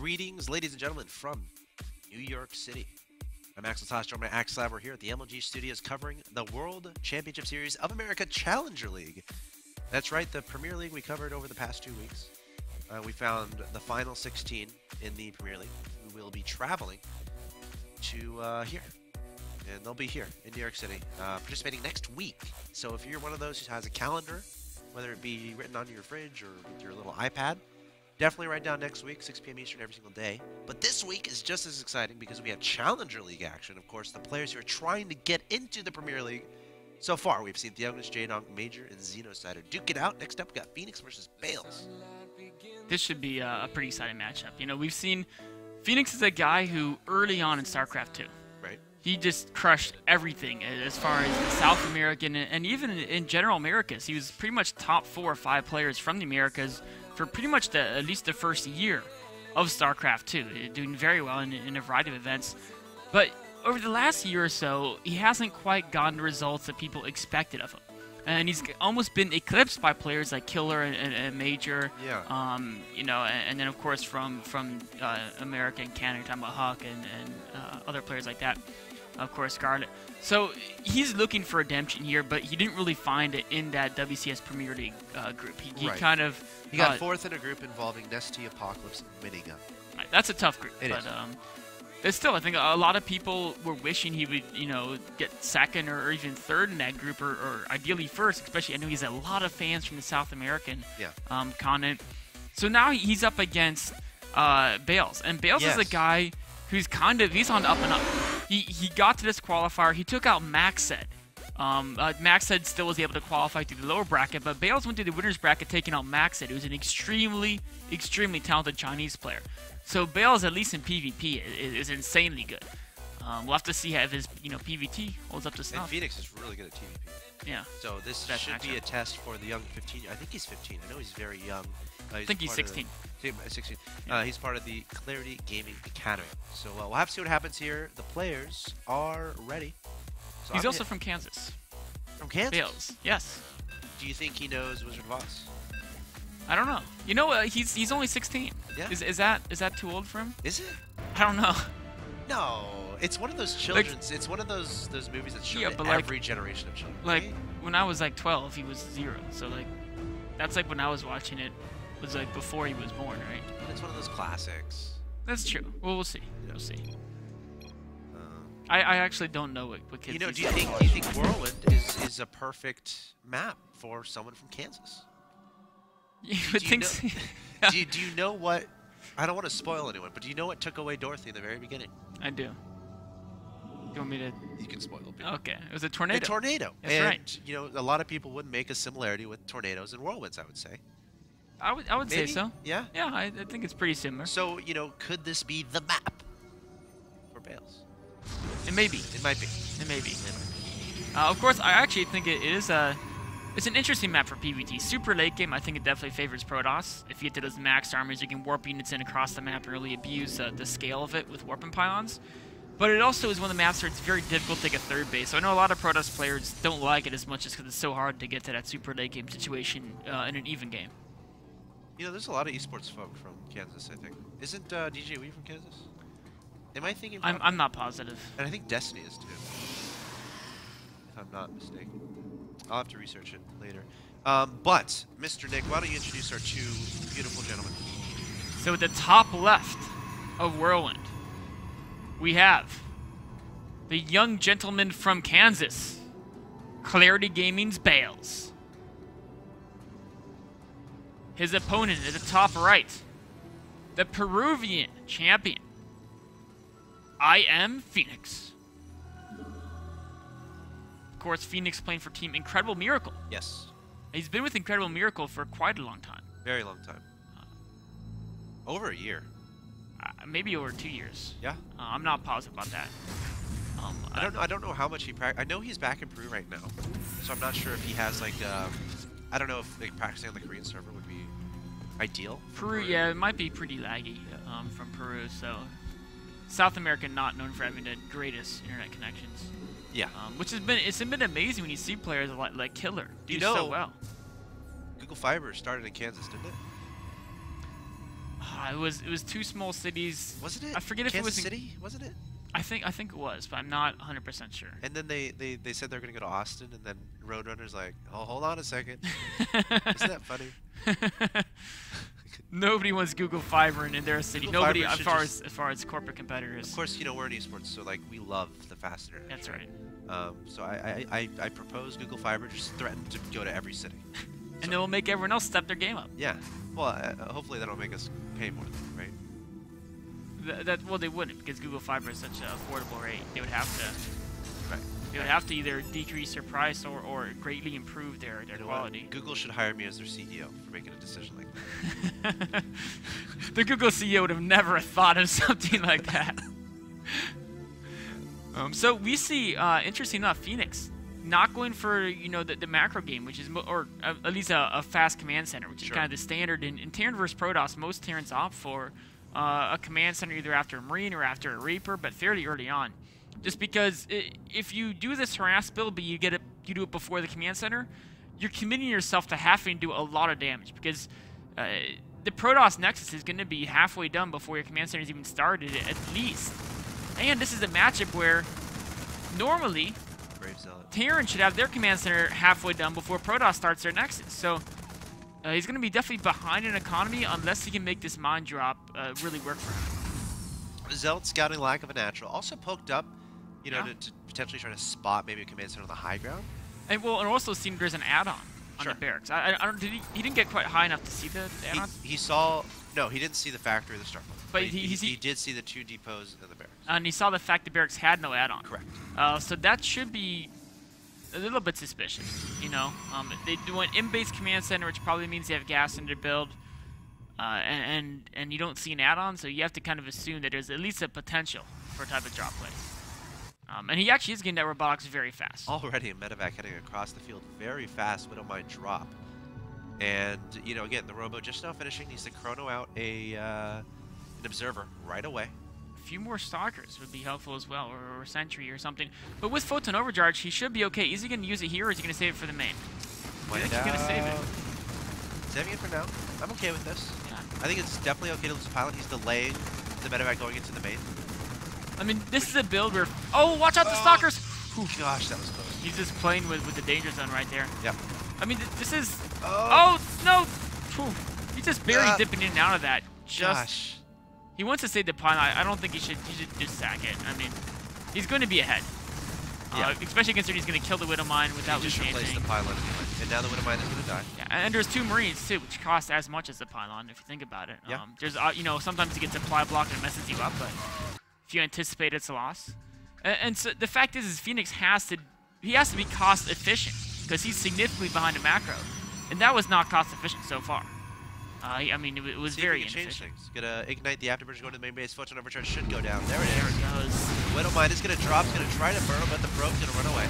Greetings, ladies and gentlemen, from New York City. I'm Axel Tosh, joined by Axel. We're here at the MLG Studios covering the World Championship Series of America Challenger League. That's right, the Premier League we covered over the past 2 weeks. We found the final 16 in the Premier League who will be traveling to here. And they'll be here in New York City, participating next week. So if you're one of those who has a calendar, whether it be written onto your fridge or with your little iPad, definitely write down next week, 6 p.m. Eastern every single day. But this week is just as exciting because we have Challenger League action. Of course, the players who are trying to get into the Premier League. So far, we've seen Theonis, J-Donk, Major, and Xenosider duke it out. Next up, we got Fenix versus Bales. This should be a pretty exciting matchup. You know, we've seen Fenix is a guy who early on in StarCraft 2, right? He just crushed everything as far as the South American and even in general Americas. He was pretty much top 4 or 5 players from the Americas for pretty much at least the first year of StarCraft 2, doing very well in a variety of events. But over the last year or so, he hasn't quite gotten the results that people expected of him. And he's almost been eclipsed by players like Killer and Major. Yeah. You know, and then of course from America and Canada, you're talking about Huck and other players like that. Of course, Scarlet. So he's looking for redemption here, but he didn't really find it in that WCS Premier League group. He right. kind of he got 4th in a group involving Nesty, Apocalypse, and Minigun. That's a tough group. It is. But still, I think a lot of people were wishing he would, you know, get 2nd or even 3rd in that group, or ideally 1st. Especially, I know he's a lot of fans from the South American continent. So now he's up against Bales, and Bales is a guy who's he's on the up and up. He got to this qualifier. He took out Maxed. Maxed still was able to qualify through the lower bracket, but Bales went to the winner's bracket taking out Maxed, who's an extremely talented Chinese player. So Bales, at least in PvP, is insanely good. We'll have to see if his PvT holds up to snuff. And Fenix is really good at PvP. Yeah. So this should be a test for the young 15. I think he's 15. I know he's very young. I think he's 16. 16. He's part of the Clarity Gaming Academy. So we'll have to see what happens here. The players are ready. So he's also from Kansas. From Kansas? Bales, yes. Do you think he knows Wizard of Oz? I don't know. You know, he's only 16. Yeah. Is that too old for him? Is it? I don't know. No, it's one of those children's. It's one of those movies that show every generation of children. Like right? when I was like 12, he was 0. So like, that's like when I was watching it. Was like before he was born, right? It's one of those classics. That's true. Well, we'll see. We'll see. I actually don't know what kids. Do you think Whirlwind is a perfect map for someone from Kansas? You would think so. Do you know what? I don't want to spoil anyone, but do you know what took away Dorothy in the very beginning? I do. You want me to? You can spoil people. Okay, it was a tornado. A tornado. That's right. You know, a lot of people would make a similarity with tornadoes and whirlwinds, I would say. I would say so. Yeah? Yeah, I think it's pretty similar. So, could this be the map for Bales? It may be. It might be. It may be. Of course, I actually think it's an interesting map for PvT. Super late game, I think it definitely favors Protoss. If you get to those max armies, you can warp units in across the map and really abuse the scale of it with warping pylons. But it also is one of the maps where it's very difficult to take a 3rd base. So I know a lot of Protoss players don't like it as much just because it's so hard to get to that super late game situation in an even game. There's a lot of esports folk from Kansas, I think. Isn't DJ Wee from Kansas? Am I thinking? I'm not positive. And I think Destiny is too, if I'm not mistaken. I'll have to research it later. But, Mr. Nick, why don't you introduce our 2 beautiful gentlemen? So at the top left of Whirlwind, we have the young gentleman from Kansas, Clarity Gaming's Bales. His opponent at the top right, the Peruvian champion, I am Fenix. Of course, Fenix playing for Team Incredible Miracle. Yes. He's been with Incredible Miracle for quite a long time. Very long time. Over a year. Maybe over 2 years. Yeah. I'm not positive about that. I don't know how much he practices. I know he's back in Peru right now, so I'm not sure if he has like. I don't know if practicing on the Korean server would be ideal. Peru, yeah, it might be pretty laggy from Peru. So South America not known for having the greatest internet connections. Yeah. Which has been amazing when you see players like Killer do so well. Google Fiber started in Kansas, didn't it? It was two small cities. Wasn't it? I forget if Kansas it was in City, wasn't it? I think it was, but I'm not 100% sure. And then they said they're gonna go to Austin, and then Roadrunner's like, oh, hold on a second. Isn't that funny? Nobody wants Google Fiber in their city. Google Nobody, Fiber as far as corporate competitors. Of course, you know, we're in esports, so like we love the fast internet. That's right. So I propose Google Fiber just threaten to go to every city. And it will make everyone else step their game up. Yeah. Well, hopefully that'll make us pay more, right? Well, they wouldn't, because Google Fiber is such an affordable rate. They would have to. Right. They would have to either decrease their price or greatly improve their quality. What? Google should hire me as their CEO for making a decision like that. The Google CEO would have never thought of something like that. So we see, interesting enough, Fenix not going for the macro game, which is or at least a fast command center, which is kind of the standard in Terran versus Protoss. Most Terrans opt for a command center either after a Marine or after a Reaper, but fairly early on. Just because if you do this harass build, but you do it before the command center, you're committing yourself to having to do a lot of damage, because the Protoss Nexus is going to be halfway done before your command center is even started, at least. And this is a matchup where normally Terran should have their command center halfway done before Protoss starts their Nexus. So he's going to be definitely behind in economy unless he can make this mine drop really work for him. Zealot scouting lack of a natural. Also poked up, to potentially try to spot maybe a command center on the high ground. And also seemed there's an add-on on the barracks. I don't. He didn't get quite high enough to see the add-on? He saw. No, he didn't see the factory or the Starport. But he did see the 2 depots in the barracks. And he saw the fact the barracks had no add-on. Correct. So that should be a little bit suspicious, They do an in-base command center, which probably means they have gas in their build, and you don't see an add-on, so you have to kind of assume that there's at least a potential for a type of drop play. And he actually is getting that robotics very fast. Already a medevac heading across the field very fast, Widowmine drop. And, again, the robo just now finishing, needs to chrono out an observer right away. A few more stalkers would be helpful as well, or a sentry or something. But with Photon Overcharge, he should be okay. Is he going to use it here, or is he going to save it for the main? I think he's going to save it. Saving it for now. I'm okay with this. Yeah. I think it's definitely okay to lose a pilot. He's delaying the medevac going into the main. I mean, this is a build where... Oh, watch out the stalkers! Whew. Gosh, that was close. He's just playing with the danger zone right there. Yep. I mean, this is... Oh, no! Whew. He's just barely dipping in and out of that. Gosh. He wants to save the pylon. I don't think he should just sack it. I mean, he's going to be ahead. Especially considering he's going to kill the Widowmine without losing anything. Just replace the pylon anyway. And now the Widowmine is going to die. Yeah, and there's 2 Marines too, which cost as much as the pylon if you think about it. Yeah. There's sometimes he gets a ply block and it messes you up, but if you anticipate it's a loss. And so the fact is Fenix has to be cost efficient because he's significantly behind a macro, and that was not cost efficient so far. I mean, it was very inefficient. Gonna ignite the afterburners going to the main base. Photon Overcharge should go down. There it is. There it goes. Widowmine is gonna drop. He's gonna try to burn, but the probe's gonna run away.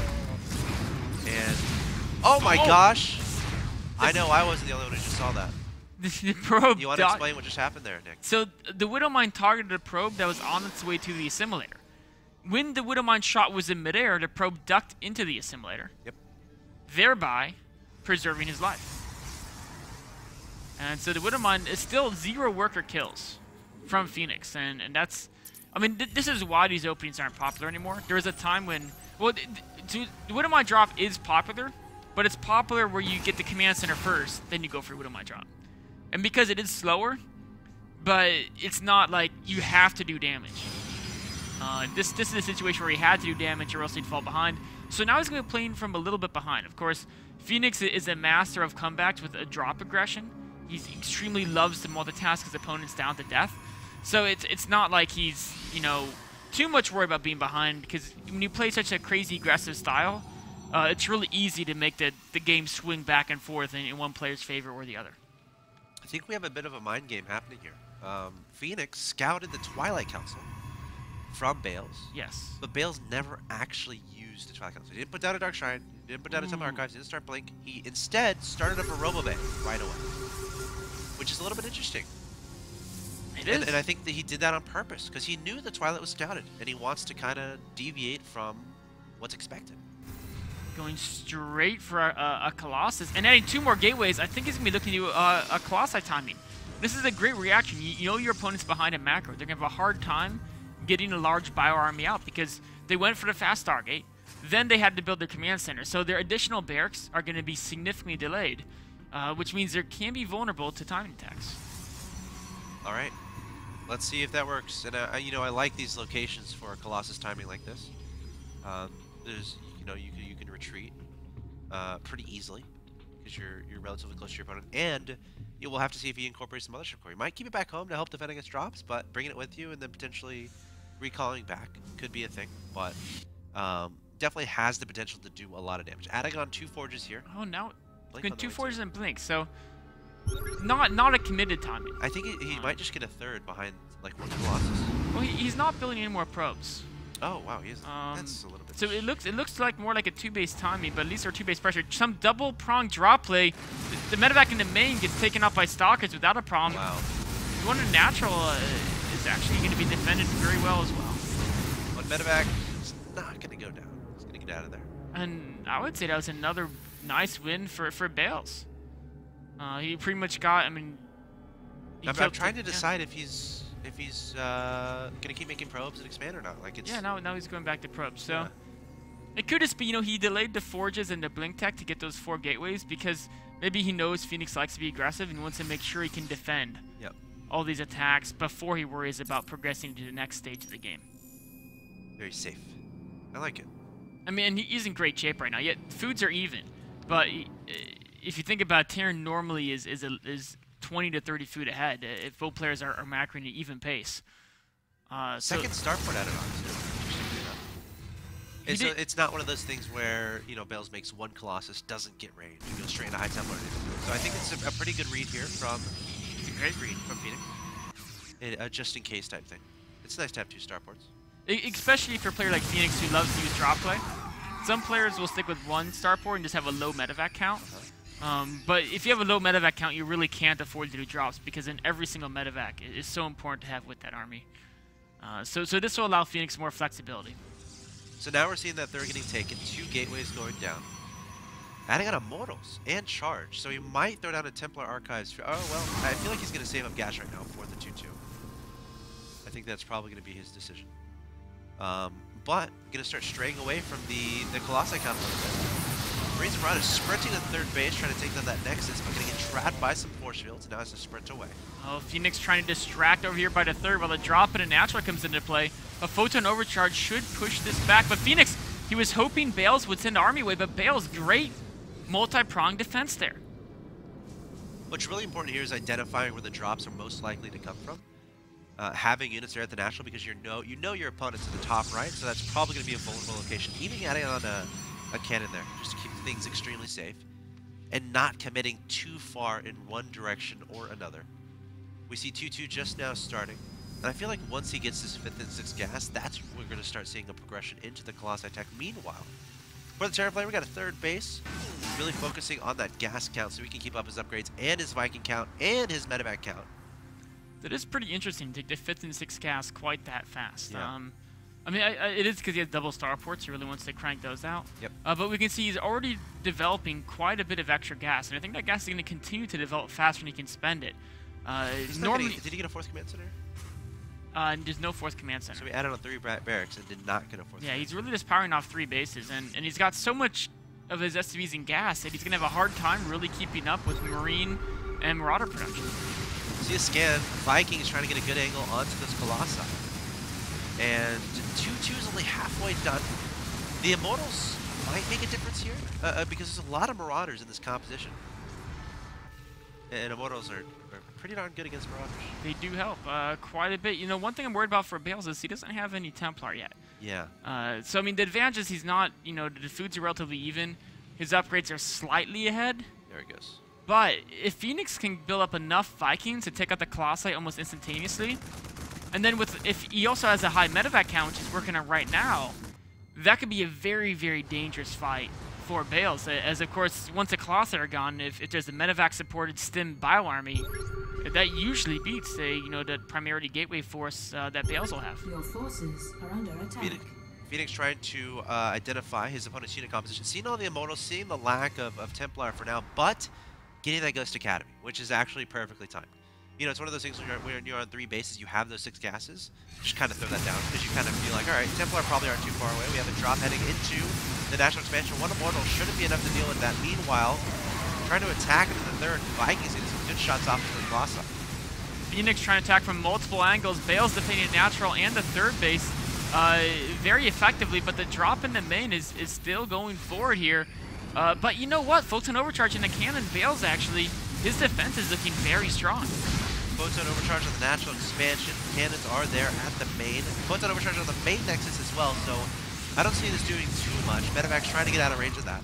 And oh my gosh! I know I wasn't the only one who just saw that. The probe. You want to explain what just happened there, Nick? So the Widowmine targeted a probe that was on its way to the assimilator. When the Widowmine shot was in midair, the probe ducked into the assimilator. Yep. Thereby preserving his life. And so the Widowmine is still 0 worker kills from Fenix, and that's, I mean, this is why these openings aren't popular anymore. There was a time when, well, the Widowmine drop is popular, but it's popular where you get the command center first, then you go for Widowmine drop. And because it is slower, but it's not like you have to do damage. This is a situation where he had to do damage or else he'd fall behind. So now he's going to be playing from a little bit behind. Of course, Fenix is a master of comebacks with a drop aggression. He extremely loves to multitask his opponents down to death. So it's not like he's, too much worried about being behind, because when you play such a crazy aggressive style, it's really easy to make the game swing back and forth in one player's favor or the other. I think we have a bit of a mind game happening here. Phoenix scouted the Twilight Council from Bales. Yes. But Bales never actually used the Twilight Council. He didn't put down a Dark Shrine, he didn't put down a Temple Archives, he didn't start Blink. He instead started up a Robobay right away. Which is a little bit interesting. It is. And I think that he did that on purpose, because he knew the Twilight was scouted, and he wants to kind of deviate from what's expected. Going straight for a Colossus, and adding 2 more gateways. I think he's going to be looking to do a Colossi timing. This is a great reaction. You know your opponent's behind a macro. They're going to have a hard time getting a large bio army out because they went for the fast Stargate. Then they had to build their command center. So their additional barracks are going to be significantly delayed, which means they can be vulnerable to timing attacks. All right. Let's see if that works. And, you know, I like these locations for a Colossus timing like this. There's, you know, you can retreat pretty easily because you're relatively close to your opponent. And you will have to see if he incorporates the Mothership Core. You might keep it back home to help defend against drops, but bringing it with you and then potentially recalling back could be a thing. But definitely has the potential to do a lot of damage. Adding on 2 forges here. Oh, now it's 2 forges and blink, so not a committed timing. I think he might just get a third behind like one Colossus. Well, he's not building any more probes. Oh wow, he is. That's a little bit. So it looks like more like a 2-base timing, but at least our 2-base pressure. Some double prong drop play. The medevac in the main gets taken off by stalkers without a problem. Wow. The one in natural is actually going to be defended very well as well. One medevac is not going to go down. He's going to get out of there. And I would say that was another nice win for Bales. He pretty much got. I mean, I'm trying to decide if he's gonna keep making probes and expand or not. Like it's now he's going back to probes. So it could just be, you know, he delayed the forges and the blink tech to get those 4 gateways because maybe he knows Fenix likes to be aggressive and wants to make sure he can defend all these attacks before he worries about progressing to the next stage of the game. Very safe. I like it. I mean, he's in great shape right now. Yet foods are even, but if you think about it, Terran normally is 20 to 30 food ahead if both players are macroing at even pace. Second starport added on too. So it's not one of those things where, you know, Bales makes 1 Colossus, doesn't get range, and goes straight into High Templar. So I think it's a pretty good read here from Fenix. A just in case type thing. It's nice to have 2 starports. Especially for a player like Fenix who loves to use drop play. Some players will stick with 1 starport and just have a low medevac count. But if you have a low medevac count, you really can't afford to do drops because in every single medevac is so important to have with that army. So this will allow Fenix more flexibility. So now we're seeing that they're getting taken, 2 gateways going down. Adding on Immortals and Charge, so he might throw down a Templar Archives. Oh well, I feel like he's going to save up gas right now for the 2-2. I think that's probably going to be his decision. But going to start straying away from the Colossi count a little bit. Marines Marauders sprinting to 3rd base, trying to take down that Nexus, but going to get trapped by some force fields. Now has to sprint away. Oh, Fenix trying to distract over here by the 3rd while the drop in a natural comes into play. A photon overcharge should push this back, but Fenix, he was hoping Bales would send army away, but Bales, great multi-pronged defense there. What's really important here is identifying where the drops are most likely to come from. Having units there at the national because you know your opponent's in the top right, so that's probably going to be a vulnerable location. Even adding on a cannon there just to keep things extremely safe and not committing too far in one direction or another. We see 2-2 just now starting, and I feel like once he gets this 5th and 6th gas, that's when we're going to start seeing a progression into the Colossi tech. Meanwhile, for the Terran player, we got a 3rd base, really focusing on that gas count so we can keep up his upgrades and his Viking count and his medevac count. That is pretty interesting to take the 5th and 6th gas quite that fast. Yeah. I mean, it is because he has double starports. He really wants to crank those out. Yep. But we can see he's already developing quite a bit of extra gas, and I think that gas is going to continue to develop faster when he can spend it. Normally, did he get a 4th command center? There's no 4th command center. So we added on 3 barracks and did not get a 4th. Yeah, he's really just powering off 3 bases, and he's got so much of his SCVs in gas that he's going to have a hard time really keeping up with Marine and Marauder production. See a scan. Viking is trying to get a good angle onto this Colossi. And 2-2 is only halfway done. The Immortals might make a difference here because there's a lot of Marauders in this composition. And Immortals are pretty darn good against Marauders. They do help quite a bit. You know, one thing I'm worried about for Bales is he doesn't have any Templar yet. Yeah. So, I mean, the advantage is he's not, you know, the foods are relatively even. His upgrades are slightly ahead. There he goes. But if Fenix can build up enough Vikings to take out the Colossi almost instantaneously, and then if he also has a high medevac count, which he's working on right now, that could be a very, very dangerous fight for Bales. As, of course, once the Colossi are gone, if there's a medevac-supported stim bio army, that usually beats the primarily gateway force that Bales will have. Your forces are under attack. Fenix trying to identify his opponent's unit composition, seeing all the Immortals, seeing the lack of Templar for now, but getting that Ghost Academy, which is actually perfectly timed. You know, it's one of those things when you're on 3 bases, you have those 6 gases. Just kind of throw that down because you kind of feel like, all right, Templar probably aren't too far away. We have a drop heading into the natural expansion. 1 Immortal shouldn't be enough to deal with that. Meanwhile, trying to attack into the 3rd. Vikings getting some good shots off of the Colossi. Phoenix trying to attack from multiple angles. Bales defending natural and the 3rd base very effectively, but the drop in the main is still going forward here. But you know what? Photon Overcharge in the cannon. Bales actually, his defense is looking very strong. Photon Overcharge on the natural expansion. Cannons are there at the main. Photon Overcharge on the main nexus as well, so I don't see this doing too much. Medevac's trying to get out of range of that.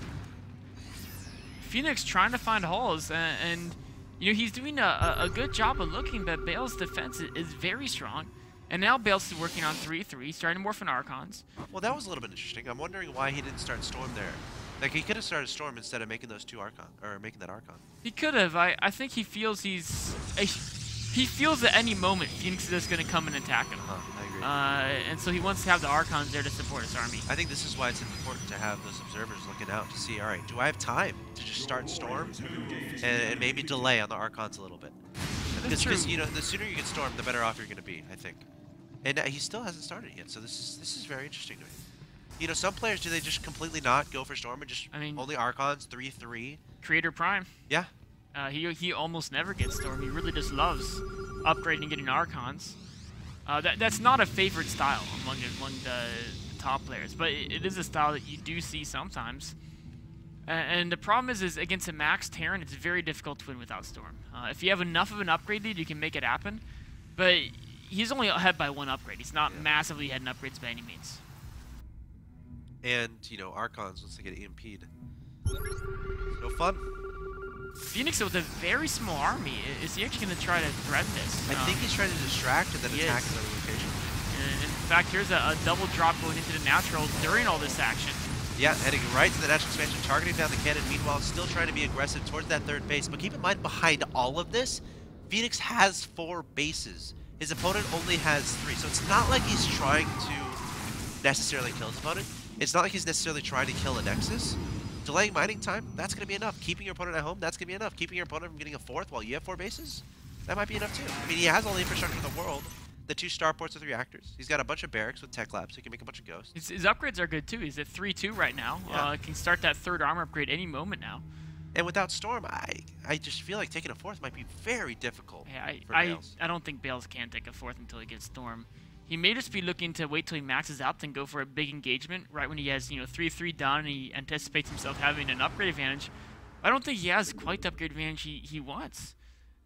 Phoenix trying to find holes, and you know, he's doing a good job of looking, but Bale's defense is very strong. And now Bale's is working on 3-3, starting to morph in Archons. Well, that was a little bit interesting. I'm wondering why he didn't start Storm there. Like, he could have started Storm instead of making those 2 Archon, or making that Archon. He could have. I think he feels he feels at any moment Phoenix is just going to come and attack him. I agree. And so he wants to have the Archons there to support his army. I think this is why it's important to have those observers looking out to see, all right, do I have time to just start Storm and maybe delay on the Archons a little bit? Because you know, the sooner you get Storm, the better off you're going to be, I think. And he still hasn't started yet, so this is very interesting to me. You know, some players, do they just completely not go for Storm and just only Archons, 3-3? Creator Prime. Yeah. He almost never gets Storm. He really just loves upgrading and getting Archons. That's not a favorite style among the top players, but it is a style that you do see sometimes. And the problem is against a max Terran, it's very difficult to win without Storm. If you have enough of an upgrade lead, you can make it happen. But he's only ahead by 1 upgrade. He's not massively ahead in upgrades by any means. And, you know, Archons, once they get EMP'd, no fun. Phoenix with a very small army. Is he actually going to try to threaten this? I think he's trying to distract and then attack another location. In fact, here's a double drop going into the natural during all this action. Yeah, heading right to the natural expansion, targeting down the cannon. Meanwhile, still trying to be aggressive towards that 3rd base. But keep in mind, behind all of this, Phoenix has 4 bases. His opponent only has 3. So it's not like he's trying to necessarily kill his opponent. It's not like he's necessarily trying to kill a Nexus. Delaying mining time, that's going to be enough. Keeping your opponent at home, that's going to be enough. Keeping your opponent from getting a 4th while you have 4 bases, that might be enough too. I mean, he has all the infrastructure in the world. The 2 starports with reactors. He's got a bunch of barracks with tech labs, so he can make a bunch of ghosts. His upgrades are good too. He's at 3-2 right now. Yeah. Can start that 3rd armor upgrade any moment now. And without Storm, I just feel like taking a 4th might be very difficult for Bales. I don't think Bales can take a 4th until he gets Storm. He may just be looking to wait till he maxes out and go for a big engagement right when he has, you know, 3-3 done and he anticipates himself having an upgrade advantage. I don't think he has quite the upgrade advantage he wants.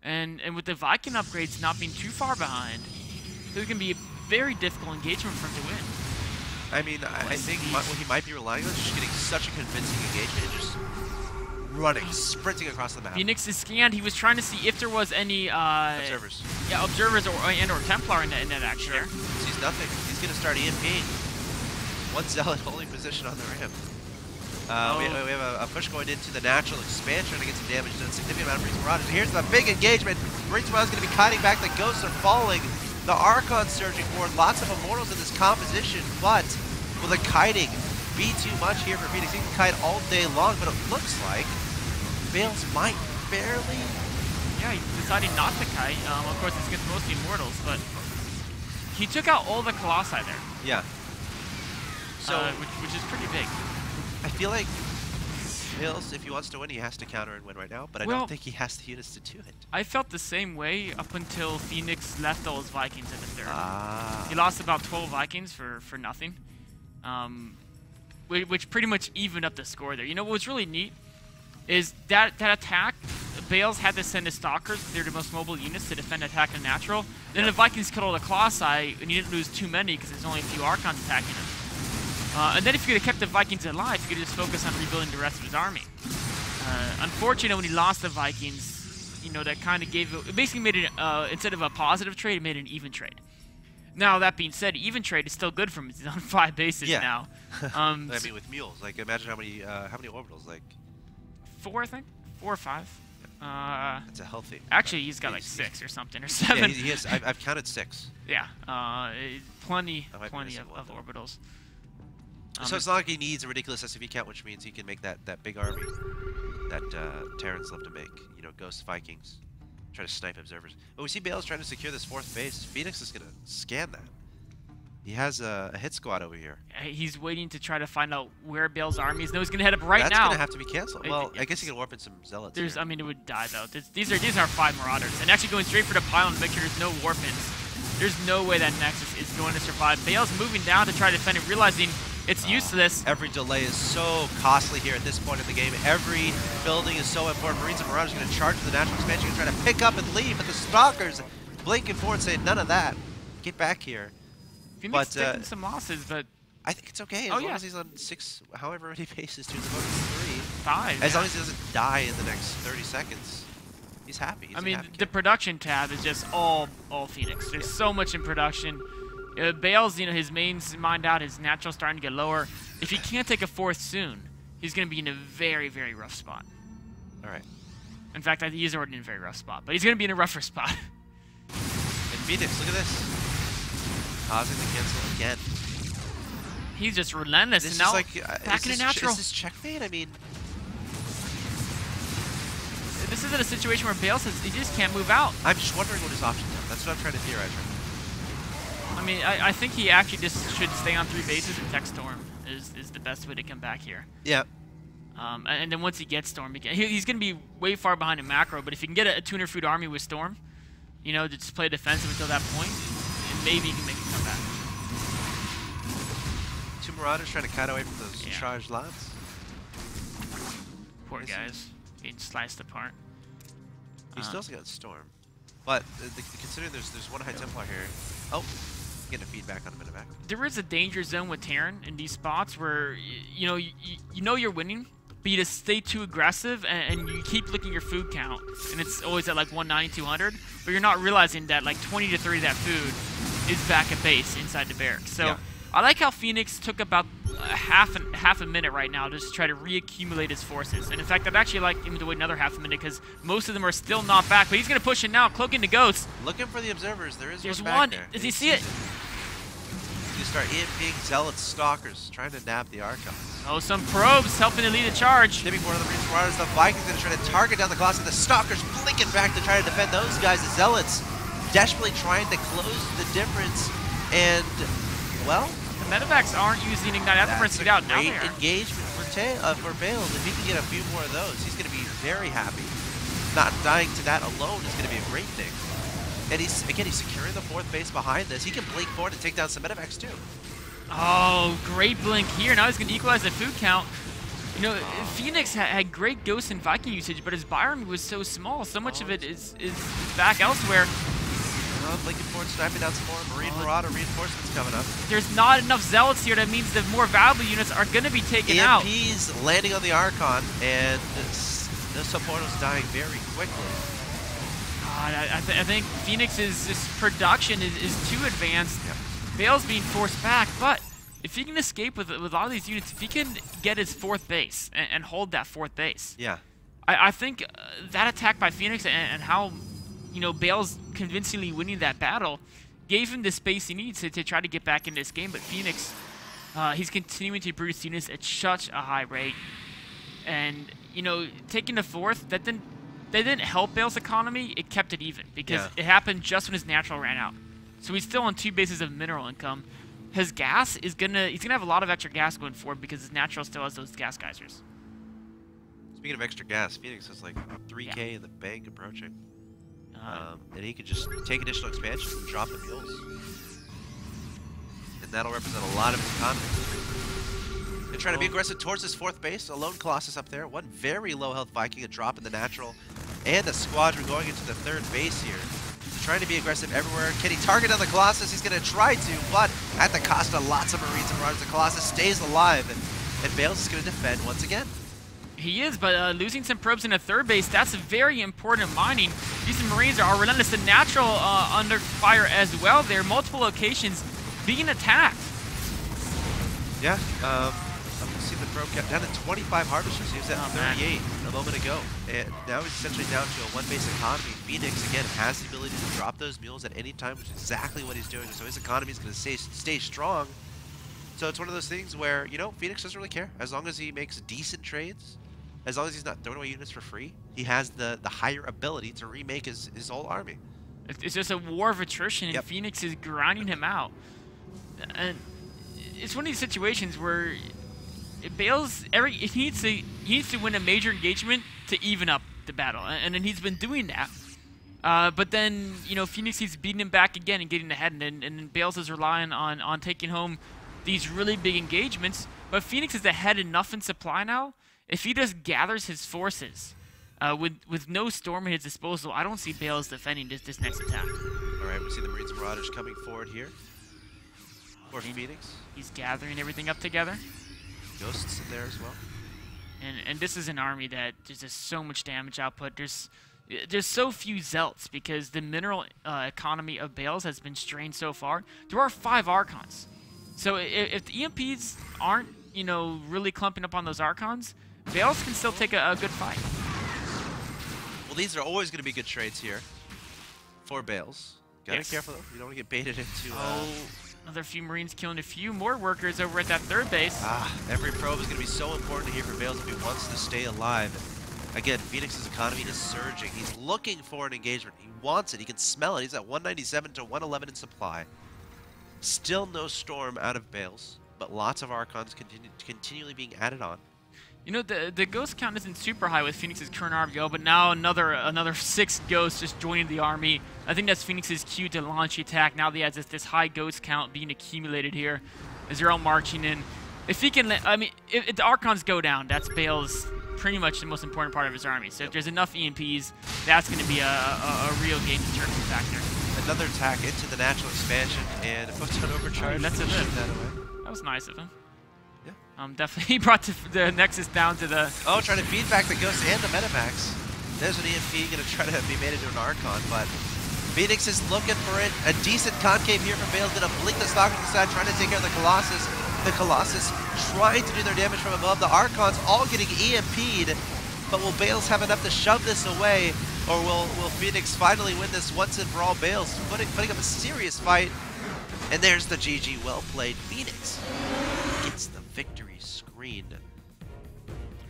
And with the Viking upgrades not being too far behind, it can be a very difficult engagement for him to win. I mean, I think what he might be relying on is just getting such a convincing engagement and just running, sprinting across the map. Phoenix is scanned. He was trying to see if there was any observers. Yeah, observers or Templar in that action there. Sees nothing. He's going to start EMPing. 1 Zealot holding position on the ramp. We have a push going into the natural expansion to get some damage done. Significant amount of Breeze Marauders. Here's the big engagement. Breeze Marauders going to be kiting back. The ghosts are falling. The Archon surging forward. Lots of Immortals in this composition, but will the kiting be too much here for Phoenix? He can kite all day long, but it looks like Bales might barely. Yeah, he decided not to kite. Of course, it's against mostly Immortals, but he took out all the Colossi there. Yeah. So, which is pretty big. I feel like Bales, if he wants to win, he has to counter and win right now, but I don't think he has the units to do it. I felt the same way up until Phoenix left all his Vikings in the 3rd. Ah. He lost about 12 Vikings for nothing, which pretty much evened up the score there. You know what was really neat is that attack, Bales had to send his Stalkers, they're the most mobile units, to defend attack and natural. Then the Vikings killed all the Colossi, and he didn't lose too many because there's only a few Archons attacking him. And then if you could have kept the Vikings alive, you could just focus on rebuilding the rest of his army. Unfortunately, when he lost the Vikings, you know, that kind of it basically made it, instead of a positive trade, it made an even trade. Now, that being said, even trade is still good for him. He's on 5 bases now. I mean, with mules, like, imagine how many orbitals, like 4, I think? 4 or 5. That's a healthy. Actually, he's got like 6 or something, or 7. Yeah, he has. I've counted 6. Yeah, plenty of orbitals. So it's not like he needs a ridiculous SCV count, which means he can make that big army that Terrans love to make. You know, Ghost Vikings, Try to snipe observers. But we see Bale's trying to secure this 4th base. Fenix is going to scan that. He has a hit squad over here. He's waiting to try to find out where Bale's army is. No, he's going to head up right now. That's going to have to be canceled. Well, I guess he can warp in some zealots here. I mean, it would die, though. These are 5 Marauders. And actually going straight for the pylon to make sure there's no warp-ins. There's no way that Nexus is going to survive. Bale's moving down to try to defend it, realizing it's useless. Every delay is so costly here at this point in the game. Every building is so important. Marines and Marauders are going to charge the natural expansion and try to pick up and leave, but the Stalkers blinking forward saying, none of that. Get back here. Phoenix taking some losses, but I think it's okay as long as he's on 6, however many bases, 2 opponents 3. 5. As long as he doesn't die in the next 30 seconds, he's happy. He's I mean, happy the production tab is just all Phoenix. There's so much in production. Bale's, his main's mined out. His natural's starting to get lower. If he can't take a 4th soon, he's going to be in a very, very rough spot. All right. In fact, I think he's already in a very rough spot, but he's going to be in a rougher spot. And Fenix, look at this. Causing the cancel again. He's just relentless. This and now is like, back in a natural. Is this checkmate? I mean, this isn't a situation where Bale says he just can't move out. I'm just wondering what his options are. That's what I'm trying to theorize right now. I mean, I think he actually just should stay on 3 bases and tech Storm is the best way to come back here. Yeah. And then once he gets Storm, he's going to be way far behind in macro, but if he can get a 200 food army with Storm, to just play defensive until that point, maybe he can make a comeback. 2 Marauders trying to cut away from those charged lots. Poor guys, getting sliced apart. He still has got Storm, but considering there's 1 High Templar here. Oh, getting a feedback on a minute back. There is a danger zone with Terran in these spots where you know you're winning, but you just stay too aggressive and you keep looking at your food count, and it's always at like 190, 200, but you're not realizing that like 20 to 30 of that food is back at base inside the barracks. So I like how Fenix took about half a minute right now just to try to reaccumulate his forces. And in fact, I'd actually like him to wait another half a minute because most of them are still not back. But he's going to push it now, cloaking the ghosts. Looking for the observers. There's one one. back there. Does he see it? You start EMPing zealots, stalkers, trying to nab the Archons. Oh, some probes helping to lead a charge. Maybe one of the Marines Marauders. The Vikings going to try to target down the Colossus. The stalkers blinking back to try to defend those guys. The zealots desperately trying to close the difference. And, well, the medevacs aren't using Ignite Afterburns to get out. Now they are. Engagement for Bales. If he can get a few more of those, he's going to be very happy. Not dying to that alone is going to be a great thing. And he's securing the 4th base behind this. He can blink forward and take down some medevacs too. Oh, great blink here. Now he's going to equalize the food count. Fenix had great Ghost and Viking usage, but his Byron was so small. So much of it is back elsewhere. Blinking forward, sniping down some more Marine Marauder reinforcements coming up. There's not enough Zealots here. That means the more valuable units are going to be taken out. EMPs landing on the Archon, and the supporters dying very quickly. I think Fenix's production is too advanced. Yeah. Bale's being forced back, but if he can escape with a lot of these units, if he can get his 4th base and hold that 4th base, I think that attack by Fenix and how Bale's convincingly winning that battle gave him the space he needs to try to get back in this game. But Fenix, he's continuing to produce units at such a high rate, and taking the 4th, that didn't help Bale's economy. It kept it even because it happened just when his natural ran out. So he's still on 2 bases of mineral income. His gas he's gonna have a lot of extra gas going forward because his natural still has those gas geysers. Speaking of extra gas, Fenix has like 3K in the bank approaching. And he could just take additional expansions and drop the mules. And that'll represent a lot of his economy. They're trying to be aggressive towards this 4th base. A lone Colossus up there. One very low health Viking, a drop in the natural. And a squadron going into the 3rd base here. Trying to be aggressive everywhere. Can he target on the Colossus? He's going to try to, but at the cost of lots of Marines and Marauders, the Colossus stays alive. And Bales is going to defend once again. He is, but losing some probes in a 3rd base, that's very important in mining. These Marines are relentless. The natural under fire as well. There are multiple locations being attacked. Yeah, I'm seeing the probe kept down to 25 harvesters. He was at 38 a moment ago. And now he's essentially down to a 1 base economy. Fenix, again, has the ability to drop those mules at any time, which is exactly what he's doing. So his economy is going to stay strong. So it's one of those things where, Fenix doesn't really care. As long as he makes decent trades, as long as he's not throwing away units for free, he has the higher ability to remake his whole army. It's just a war of attrition, and Fenix is grinding him out. And it's one of these situations where Bale's he needs to win a major engagement to even up the battle, and he's been doing that. But then, you know, Fenix keeps beating him back again and getting ahead, and Bales is relying on taking home these really big engagements. But Fenix is ahead enough in supply now. If he just gathers his forces with no storm at his disposal, I don't see Bales defending this next attack. All right, we see the Marines and Marauders coming forward here for Fenix. He's gathering everything up together. Ghosts in there as well. And this is an army that there's just so much damage output. There's so few Zealots because the mineral economy of Bales has been strained so far. There are 5 Archons. So if the EMPs aren't, you know, really clumping up on those Archons, Bales can still take a good fight. Well, these are always going to be good trades here for Bales. Gotta be careful though. You don't want to get baited into... Another few Marines killing a few more workers over at that 3rd base. Every probe is going to be so important here for Bales if he wants to stay alive. Again, Fenix's economy is surging. He's looking for an engagement. He wants it. He can smell it. He's at 197 to 111 in supply. Still no storm out of Bales, but lots of Archons continually being added on. You know, the ghost count isn't super high with Fenix's current RVO, but now another 6 ghosts just joining the army. I think that's Fenix's cue to launch the attack. Now that he has this high ghost count being accumulated here as they're all marching in. If he can, I mean, if the Archons go down, that's Bale's pretty much the most important part of his army. So if there's enough EMPs, that's going to be a real game-determining factor. Another attack into the natural expansion and a photon overcharge. That's a bit. That was nice of him. Definitely brought the Nexus down to the... Oh, trying to feed back the Ghost and the Metamax. There's an EMP going to try to be made into an Archon, but Fenix is looking for it. A decent concave here from Bale's going to blink the Stalker to the side, trying to take care of the Colossus. The Colossus trying to do their damage from above. The Archons all getting EMP'd, but will Bales have enough to shove this away, or will Fenix finally win this once and for all? Bales putting up a serious fight, and there's the GG. Well played. Fenix gets the victory screen.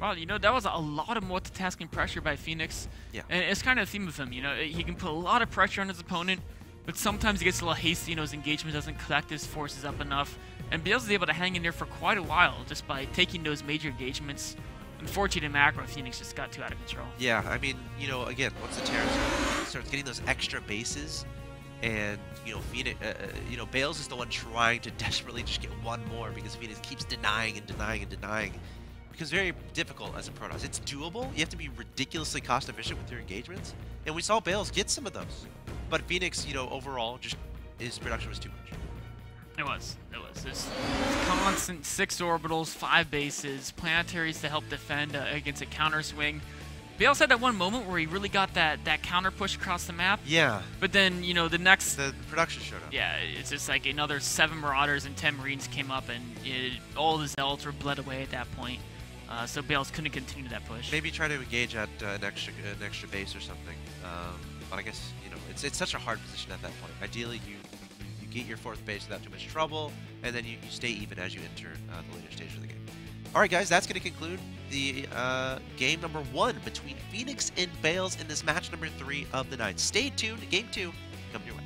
Well, you know, that was a lot of multitasking pressure by Fenix. Yeah. And it's kind of the theme of him, you know. He can put a lot of pressure on his opponent, but sometimes he gets a little hasty, you know, his engagement doesn't collect his forces up enough. And Bales is able to hang in there for quite a while just by taking those major engagements. Unfortunately, in macro, Fenix just got too out of control. Yeah, I mean, you know, again, once the Terror starts getting those extra bases, and, you know, Fenix, Bales is the one trying to desperately just get one more because Fenix keeps denying and denying and denying. Because very difficult as a Protoss. It's doable. You have to be ridiculously cost efficient with your engagements, and we saw Bales get some of those. But Fenix, you know, overall, just his production was too much. It was. It's constant 6 orbitals, 5 bases, planetaries to help defend against a counter swing. Bales had that one moment where he really got that counter push across the map. Yeah. But then, you know, the production showed up. Yeah, it's just like another 7 Marauders and 10 Marines came up, and all the Zealots were bled away at that point. So Bales couldn't continue that push. Maybe try to engage at an extra base or something. But I guess, you know, it's such a hard position at that point. Ideally, you get your 4th base without too much trouble, and then you stay even as you enter the later stage of the game. Alright guys, that's going to conclude the game number 1 between Fenix and Bales in this match number 3 of the night. Stay tuned, game 2 coming your way.